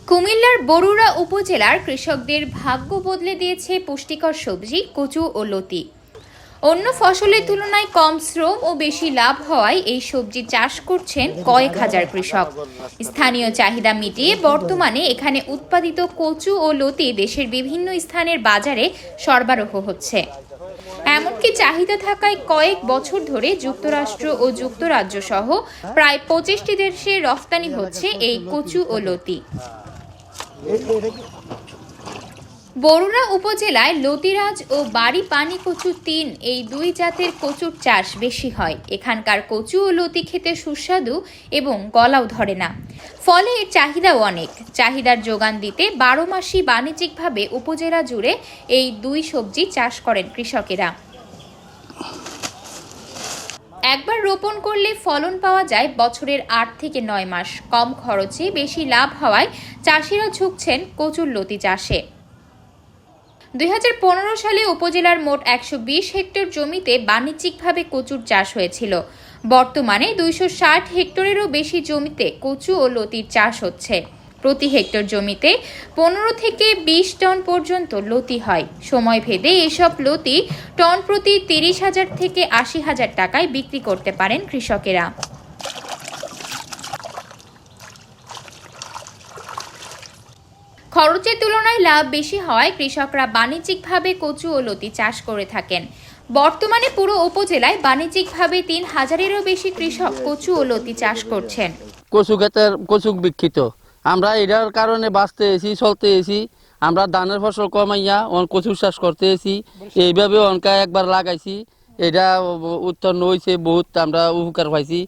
কুমিল্লার বরুড়া উপজেলার কৃষকদের ভাগ্য বদলে দিয়েছে পুষ্টিকর সবজি কচু ও লতি। অন্য ফসলের তুলনায় কম শ্রম ও বেশি লাভ হওয়ায় এই সবজি চাষ করছেন কয়েক হাজার কৃষক। স্থানীয় চাহিদা মিটিয়ে বর্তমানে এখানে উৎপাদিত কচু ও লতি দেশের বিভিন্ন স্থানের বাজারে সরবরাহ হচ্ছে। এমনকি চাহিদা থাকায় কয়েক বছর ধরে যুক্তরাষ্ট্র ও যুক্তরাজ্য সহ প্রায় 25টি দেশে রফতানি হচ্ছে এই কচু ও লতি। বরুড়া উপজেলায় লতিরাজ ও বাড়ি পানি কচু এই দুই জাতের কচুর চাষ বেশি হয়। এখানকার কচু ও লতি খেতে সুস্বাদু এবং গলাও ধরে না, ফলে এর চাহিদাও অনেক। চাহিদার যোগান দিতে 12 মাসই বাণিজ্যিকভাবে উপজেলা জুড়ে এই দুই সবজি চাষ করেন কৃষকেরা। একবার রোপণ করলে ফলন পাওয়া যায় বছরের 8 থেকে 9 মাস। কম খরচে বেশি লাভ হওয়ায় চাষিরা ঝুঁকছেন কচুর লতি চাষে। 2015 সালে উপজেলার মোট 120 হেক্টর জমিতে বাণিজ্যিকভাবে কচুর চাষ হয়েছিল। বর্তমানে 260 হেক্টরেরও বেশি জমিতে কচু ও লতির চাষ হচ্ছে। প্রতি হেক্টর জমিতে 15 থেকে 20 টন পর্যন্ত লতি হয়। সময় ভেদে এসব লতি টন প্রতি 30,000 থেকে 80,000 টাকায় বিক্রি করতে পারেন কৃষকেরা। খরচের তুলনায় লাভ বেশি হওয়ায় কৃষকরা বাণিজ্যিকভাবে কচু ও লতি চাষ করে থাকেন। বর্তমানে পুরো উপজেলায় বাণিজ্যিকভাবে 3,000-এরও বেশি কৃষক কচু ও লতি চাষ করছেন। কচু ক্ষেতের কচু বিক্ষিত, আমরা এটার কারণে বাঁচতে এসি, চলতে এসি। আমরা ধানের ফসল কমাইয়া কচু চাষ করতে এসি। এইভাবে অনকা একবার লাগাইছি, এটা উৎপন্ন হয়েছে, বহুত আমরা উপকার পাইছি।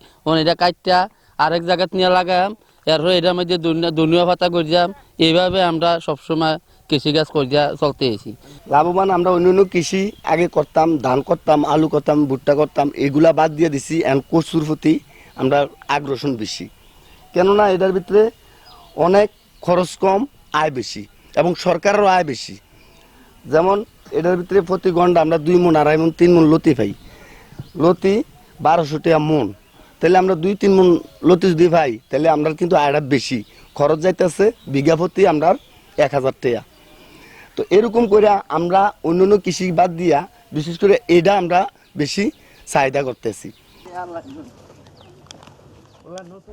এটা কাটটা আরেক জায়গায় নিয়ে লাগাম, এরপরে এটার মধ্যে ধনিয়া পাতা করিয়াম। এইভাবে আমরা সবসময় কৃষিকাজ করিয়া চলতে এসি। লাভবান আমরা অন্যান্য কৃষি আগে করতাম, ধান করতাম, আলু করতাম, ভুট্টা করতাম, এগুলা বাদ দিয়ে দিছি। এখন কচুর প্রতি আমরা আগ্রসন বেশি, কেননা এটার ভিতরে অনেক খরচ কম, আয় বেশি এবং সরকারেরও আয় বেশি। যেমন এটার ভিতরে প্রতি ঘন্টা আমরা 2 মণ, 2.5 মণ, 3 মণ লতি পাই। লতি 1200 টাকা মণ, তাহলে আমরা 2-3 মণ লতি যদি পাই তাহলে আমরা কিন্তু আয়টা বেশি। খরচ যাইতেছে বিঘা প্রতি আমরা 1000 টাকা। তো এরকম করে আমরা অন্যান্য কৃষি বাদ দিয়া বিশেষ করে এটা আমরা বেশি চাহিদা করতেছি।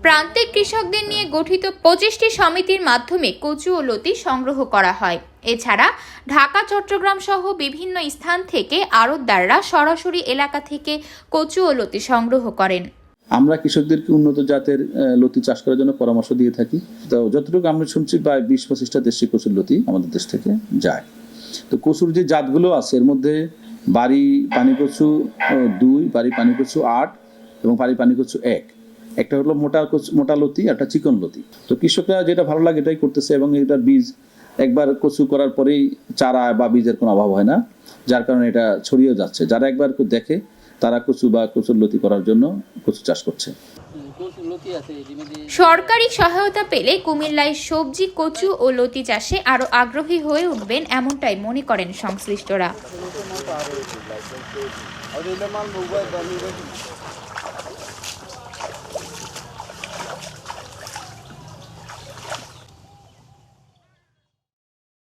প্রান্তিক কৃষকদের নিয়ে গঠিত 25টি সমিতির মাধ্যমে কচু ও লতি সংগ্রহ করা হয়। এছাড়া ঢাকা, চট্টগ্রাম সহ বিভিন্ন স্থান থেকে আড়তদাররা সরাসরি এলাকা থেকে কচু ও লতি সংগ্রহ করেন। আমরা কৃষকদেরকে উন্নত জাতের লতি চাষ করার জন্য পরামর্শ দিয়ে থাকি। তো যতটুকু আমরা শুনছি প্রায় 20-25টা দেশি কচুর লতি আমাদের দেশ থেকে যায়। তো কচুর যে জাতগুলো আছে এর মধ্যে বাড়ি পানি কচু 2, বাড়ি পানি কচু 8 এবং বাড়ি পানি কচু 1। একটা হলো মোটা লতি, একটা চিকন লতি। তো কৃষকরা যেটা ভালো লাগে এটাই করতেছে এবং এটার বীজ একবার কচু করার পরেই চারা বা বীজের কোনো অভাব হয় না, যার কারণে এটা ছড়িয়ে যাচ্ছে। যারা একবার দেখে তারা কচু বা কচুর লতি করার জন্য কচু চাষ করছে। সরকারি সহায়তা পেলে কুমিল্লায় সবজি, কচু ও লতি চাষে আরো আগ্রহী হয়ে উঠবেন, এমনটাই মনে করেন সংশ্লিষ্টরা।